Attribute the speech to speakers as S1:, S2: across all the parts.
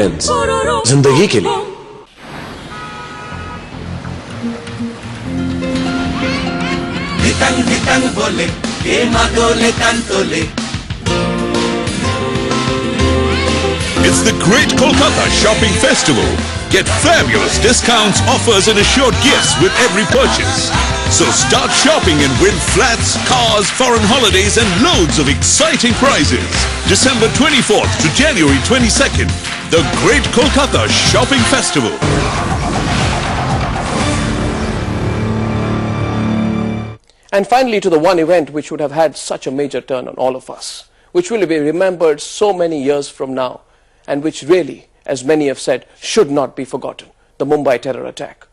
S1: जिंदगी के लिए
S2: बोले ये मादोले तंतोले.
S3: It's the Great Kolkata Shopping Festival. Get fabulous discounts, offers and assured gifts with every purchase. So start shopping and win flats, cars, foreign holidays and loads of exciting prizes. December 24th to January 22nd, the Great Kolkata Shopping Festival.
S4: And finally, to the one event which would have had such a major turn on all of us, which will be remembered so many years from now, and which really, as many have said, should not be forgotten, the Mumbai terror attack.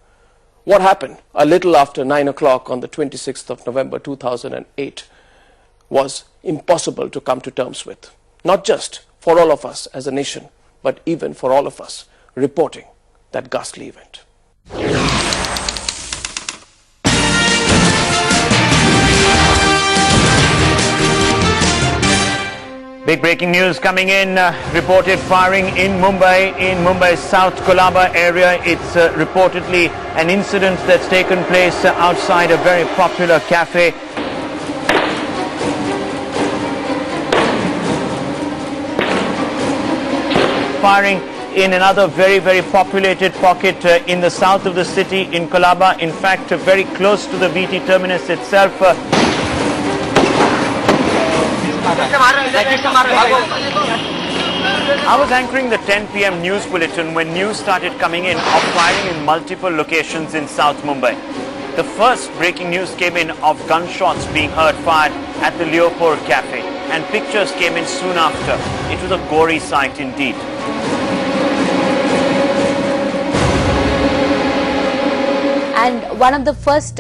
S4: What happened a little after 9 o'clock on the 26th of November 2008 was impossible to come to terms with, not just for all of us as a nation, but even for all of us reporting that ghastly event.
S5: Big breaking news coming in, reported firing in Mumbai's South Colaba area. It's reportedly an incident that's taken place outside a very popular cafe. Firing in another very populated pocket in the south of the city in Colaba, in fact very close to the VT terminus itself. I was anchoring the 10 p.m. news bulletin when news started coming in of firing in multiple locations in South Mumbai. The first breaking news came in of gunshots being heard fired at the Leopold Cafe, and pictures came in soon after. It was a gory sight indeed.
S6: And one of the first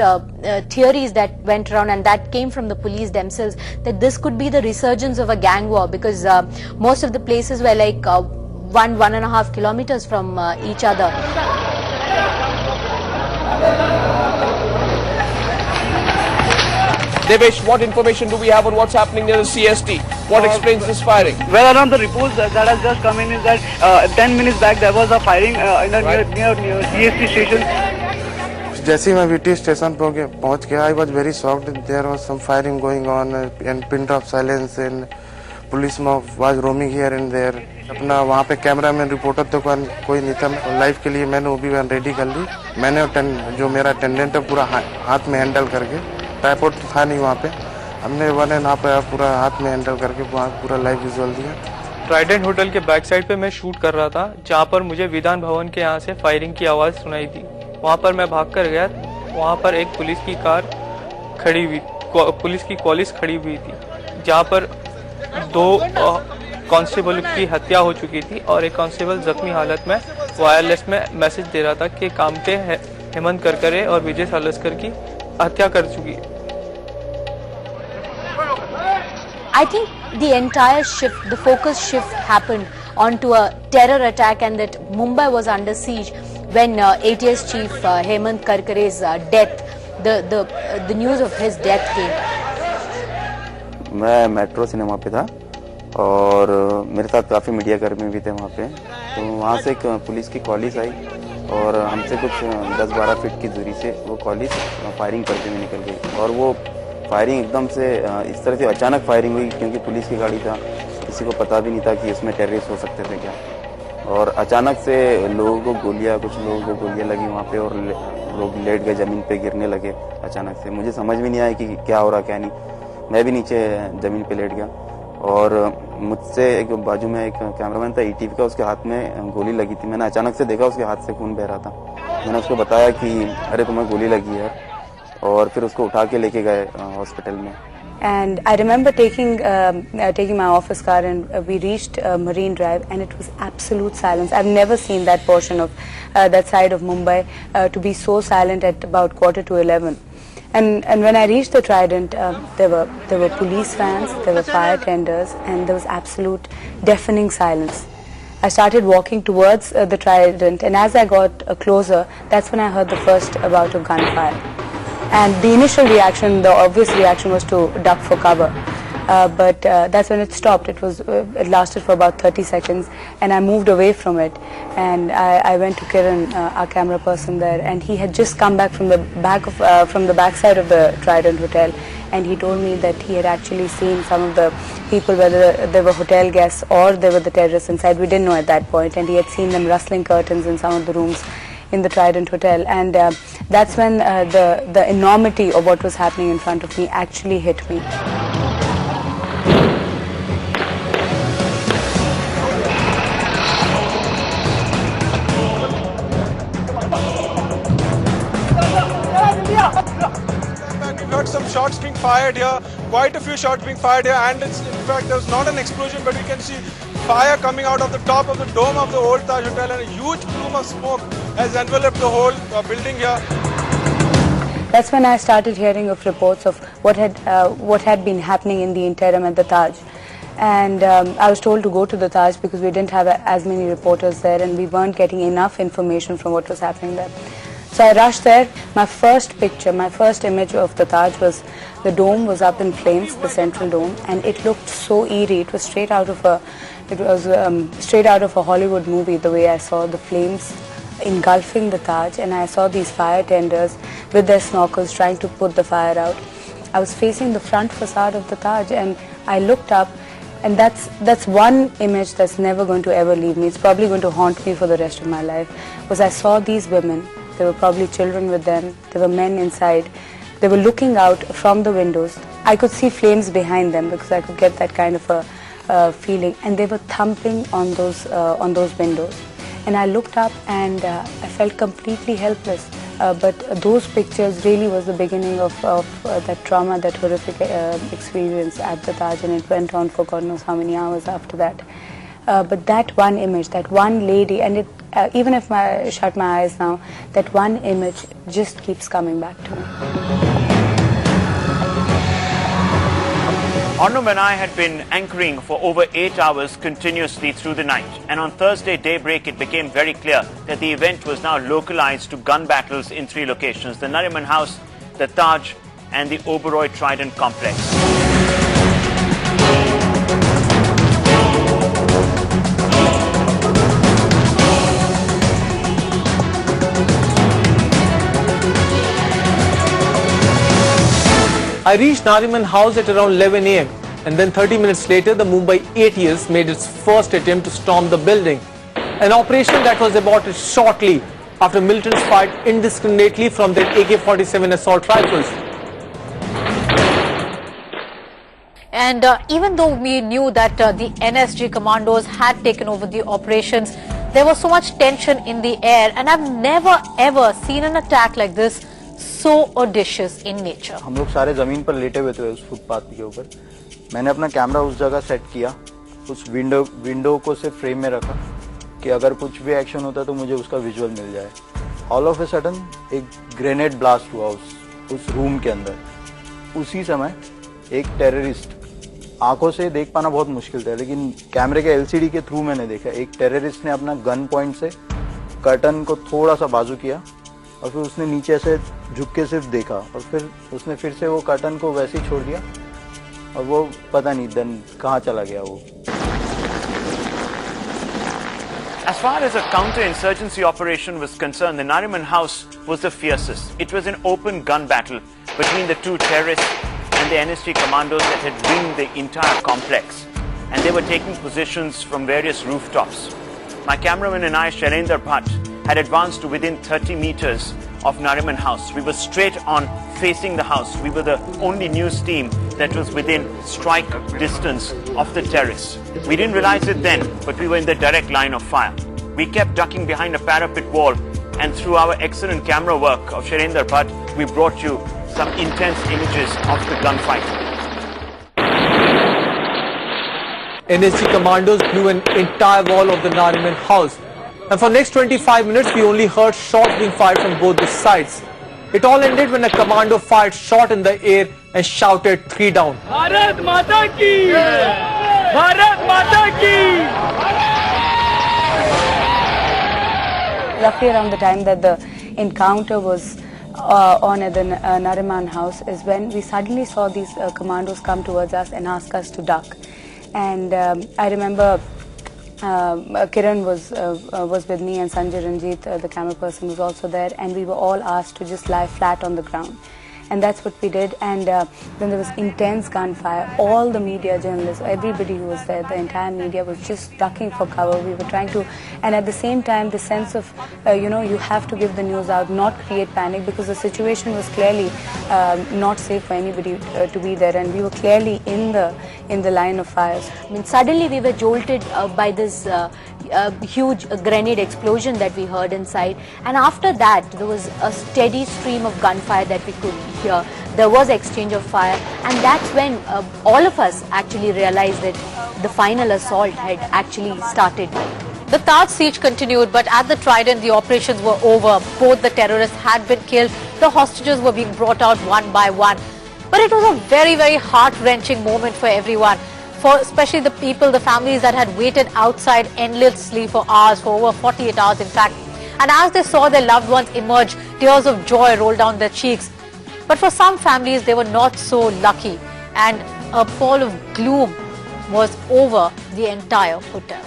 S6: theories that went around, and that came from the police themselves, that this could be the resurgence of a gang war, because most of the places were like 1.5 kilometers from each other.
S4: Devesh, what information do we have on what's happening near the CST? What explains this firing?
S7: Well, around the reports that has just come in is that 10 minutes back there was a firing near CST station.
S8: जैसे ही मैं VT station पे पहुंच गया, I was very shocked. There was some firing going on and pin drop silence and police was roaming here and there. अपना वहाँ पे camera man reporter तो कोई नहीं था. लाइव के लिए मैंने वो भी रेडी कर ली. मैंने जो मेरा अटेंडेंट है पूरा हाथ में हैंडल करके, ट्राइपॉड था नहीं वहाँ पे, हमने 1.5 पूरा हाथ में हैंडल करके वहाँ पूरा लाइव विजुअल दिया.
S9: ट्राइडेंट होटल के बैक साइड पे मैं शूट कर रहा था, जहाँ पर मुझे विधान भवन के यहाँ से फायरिंग की आवाज़ सुनाई थी. वहाँ पर मैं भाग कर गया. वहाँ पर एक पुलिस की कार खड़ी हुई, पुलिस की कॉलिस खड़ी हुई थी, जहाँ पर 2 कांस्टेबल की हत्या हो चुकी थी और एक कांस्टेबल जख्मी हालत में वायरलेस में मैसेज दे रहा था कि कामते हेमंत करकरे और विजय सालस्कर की हत्या कर चुकी है.
S6: I think the entire shift, the focus shift happened onto a terror attack, and that Mumbai was under siege when ATS chief Hemant Karkare's death, the news of his death came.
S10: मैं metro cinema पे था और मेरे साथ काफ़ी media कर्मी भी थे वहाँ पे. तो वहाँ से एक पुलिस की कॉलिस आई और हमसे कुछ 10-12 फीट की दूरी से वो कॉलिस फायरिंग करते हुए निकल गई. और वो फायरिंग एकदम से इस तरह से अचानक फायरिंग हुई, क्योंकि पुलिस की गाड़ी था, किसी को पता भी नहीं था कि इसमें टेररिस्ट हो सकते थे क्या. और अचानक से लोगों को गोलियां, कुछ लोगों को गोलियां लगी वहाँ पे और लोग लेट गए, ज़मीन पे गिरने लगे अचानक से. मुझे समझ भी नहीं आया कि क्या हो रहा क्या नहीं. मैं भी नीचे ज़मीन पे लेट गया और मुझसे एक बाजू में एक कैमरामैन था ईटीवी का, उसके हाथ में गोली लगी थी. मैंने अचानक से देखा उसके हाथ से खून बह रहा था. मैंने उसको बताया कि अरे तुम्हें गोली लगी है, और फिर उसको उठा के लेके गए हॉस्पिटल में.
S11: And I remember taking my office car, and we reached Marine Drive, and it was absolute silence. I've never seen that portion of that side of Mumbai to be so silent at about 11:15. And when I reached the Trident, there were police vans, there were fire tenders, and there was absolute deafening silence. I started walking towards the Trident, and as I got closer, that's when I heard the first bout of gunfire. And the initial reaction, the obvious reaction, was to duck for cover. but that's when it stopped. It lasted for about 30 seconds, and I moved away from it, and I went to Kiran, our camera person there, and he had just come back from the backside of the Trident Hotel, and he told me that he had actually seen some of the people, whether they were hotel guests or they were the terrorists inside. We didn't know at that point, and he had seen them rustling curtains in some of the rooms in the Trident Hotel, and that's when the enormity of what was happening in front of me actually hit me.
S1: We've heard some shots being fired here, quite a few shots being fired here, and in fact there was not an explosion, but we can see fire coming out of the top of the dome of the old Taj Hotel, and a huge plume of smoke has enveloped the whole building here.
S11: That's when I started hearing of reports of what had been happening in the interim at the Taj. And I was told to go to the Taj because we didn't have as many reporters there, and we weren't getting enough information from what was happening there. So I rushed there. My first picture, my first image of the Taj was the dome was up in flames, the central dome, and it looked so eerie. It was straight out of a Hollywood movie, the way I saw the flames engulfing the Taj, and I saw these fire tenders with their snorkels trying to put the fire out. I was facing the front facade of the Taj, and I looked up, and that's one image that's never going to ever leave me. It's probably going to haunt me for the rest of my life. Was I saw these women. There were probably children with them. There were men inside. They were looking out from the windows. I could see flames behind them because I could get that kind of a feeling, and they were thumping on those windows. And I looked up, and I felt completely helpless. But those pictures really was the beginning of that trauma, that horrific experience at the Taj, and it went on for God knows how many hours after that. But that one image, that one lady, and even if I shut my eyes now, that one image just keeps coming back to me.
S5: Arnab and I had been anchoring for over 8 hours continuously through the night, and on Thursday daybreak it became very clear that the event was now localized to gun battles in 3 locations: the Nariman House, the Taj and the Oberoi Trident complex.
S4: I reached Nariman House at around 11 a.m. and then 30 minutes later the Mumbai ATS made its first attempt to storm the building. An operation that was aborted shortly after militants fired indiscriminately from their AK-47 assault rifles.
S6: And even though we knew that the NSG commandos had taken over the operations, there was so much tension in the air, and I've never ever seen an attack like this so audacious in nature.
S12: हम लोग सारे जमीन पर लेटे हुए थे उस footpath के ऊपर. मैंने अपना कैमरा उस जगह सेट किया, उस विंडो को से फ्रेम में रखा कि अगर कुछ भी एक्शन होता तो मुझे उसका विजुअल मिल जाए. ऑल ऑफ ए सडन एक ग्रेनेड ब्लास्ट हुआ उस रूम के अंदर. उसी समय एक टेररिस्ट, आंखों से देख पाना बहुत मुश्किल था लेकिन कैमरे के एलसीडी के थ्रू मैंने देखा, एक टेररिस्ट ने अपना गन पॉइंट से कर्टन को थोड़ा सा बाजू किया और फिर उसने नीचे से झुक के सिर्फ देखा और फिर उसने फिर से वो कर्टन को वैसे ही छोड़ दिया और वो पता नहीं देन कहाँ चला गया वो.
S5: As far as a counter-insurgency operation was concerned, the Nariman House was the fiercest. It was an open gun battle between the 2 terrorists and the NSG commandos that had ringed the entire complex, and they were taking positions from various rooftops. My cameraman and I, Shailendra Bhatt, had advanced to within 30 meters of Nariman House. We were straight on facing the house. We were the only news team that was within strike distance of the terrorists. We didn't realize it then, but we were in the direct line of fire. We kept ducking behind a parapet wall, and through our excellent camera work of Shailendra Bhatt, we brought you some intense images of the gunfight.
S4: NSG commandos blew an entire wall of the Nariman House. And for next 25 minutes, we only heard shots being fired from both the sides. It all ended when a commando fired shot in the air and shouted 3 down.
S13: Bharat Mata Ki! Bharat Mata Ki!
S11: Roughly around the time that the encounter was on at the Nariman house is when we suddenly saw these commandos come towards us and ask us to duck. And I remember Kiran was with me, and Sanjay Ranjit, the camera person, was also there, and we were all asked to just lie flat on the ground. And that's what we did. And then there was intense gunfire. All the media journalists, everybody who was there, the entire media was just ducking for cover. We were trying to, and at the same time, the sense of, you have to give the news out, not create panic, because the situation was clearly not safe for anybody to be there, and we were clearly in the line of fires.
S6: I mean, suddenly we were jolted by this huge grenade explosion that we heard inside, and after that there was a steady stream of gunfire that we could hear. There was exchange of fire, and that's when all of us actually realized that the final assault had actually started.
S14: The Taj siege continued, but at the Trident the operations were over. Both the terrorists had been killed. The hostages were being brought out one by one. But it was a very, very heart-wrenching moment for everyone, for especially the people, the families that had waited outside endlessly for hours, for over 48 hours in fact. And as they saw their loved ones emerge, tears of joy rolled down their cheeks. But for some families, they were not so lucky, and a pall of gloom was over the entire hotel.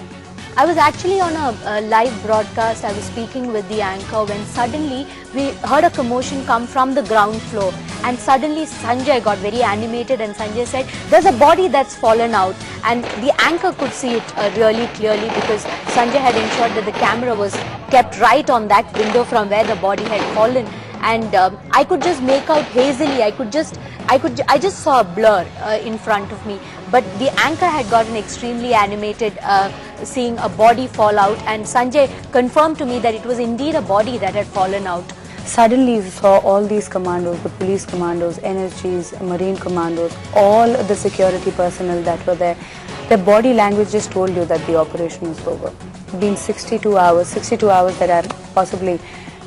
S6: I was actually on a live broadcast. I was speaking with the anchor when suddenly we heard a commotion come from the ground floor, and suddenly Sanjay got very animated, and Sanjay said, "There's a body that's fallen out," and the anchor could see it really clearly because Sanjay had ensured that the camera was kept right on that window from where the body had fallen, and I could just make out hazily. I just saw a blur in front of me, but the anchor had gotten extremely animated seeing a body fall out, and Sanjay confirmed to me that it was indeed a body that had fallen out.
S11: Suddenly we saw all these commandos, the police commandos, NSGs, marine commandos, all the security personnel that were there. Their body language just told you that the operation was over. It's been 62 hours that are possibly